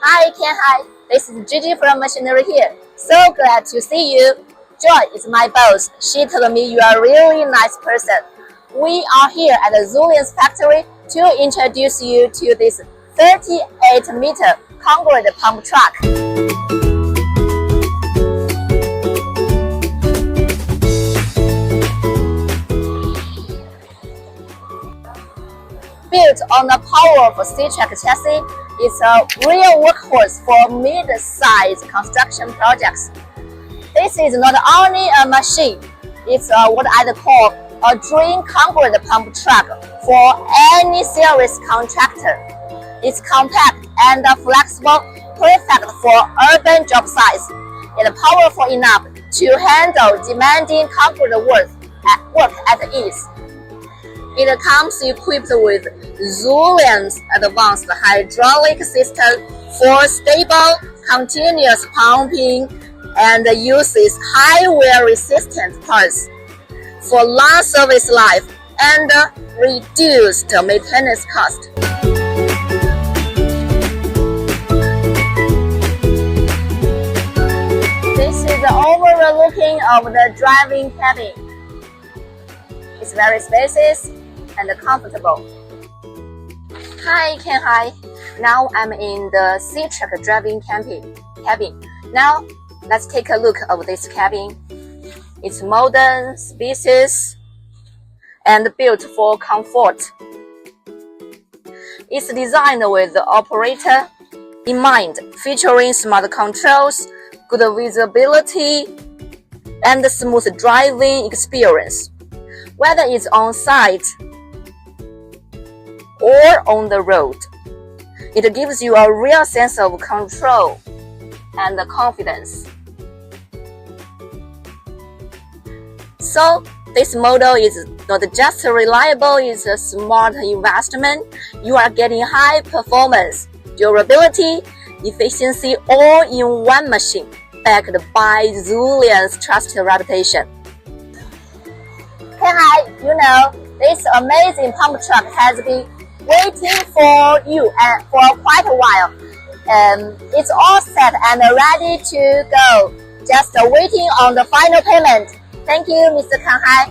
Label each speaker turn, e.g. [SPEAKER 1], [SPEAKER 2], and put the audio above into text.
[SPEAKER 1] Hi, Ken. Hi. This is Gigi from Machinery here. So glad to see you. Joy is my boss. She told me you are a really nice person. We are here at the Zoomlion's factory to introduce you to this 38-meter concrete pump truck. Built on the powerful SITRAK chassis, it's a real workhorse for mid-sized construction projects. This is not only a machine, it's what I'd call a dream concrete pump truck for any serious contractor. It's compact and flexible, perfect for urban job sites. It's powerful enough to handle demanding concrete work at ease. It comes equipped with Zoomlion's advanced hydraulic system for stable, continuous pumping and uses high wear-resistant parts for long service life and reduced maintenance cost. This is the overlooking of the driving cabin. It's very spacious and comfortable. Hi, Ken. Hi. Now I'm in the SITRAK driving cabin. Now let's take a look at this cabin. It's modern, spacious, and built for comfort. It's designed with the operator in mind, featuring smart controls, good visibility, and smooth driving experience. Whether it's on site or on the road, it gives you a real sense of control and confidence. So, this model is not just reliable, it's a smart investment. You are getting high performance, durability, efficiency all in one machine, backed by Zoomlion's trusted reputation. Hi, this amazing pump truck has been waiting for you for quite a while. It's all set and ready to go, just waiting on the final payment. Thank you, Mr. Kanhai.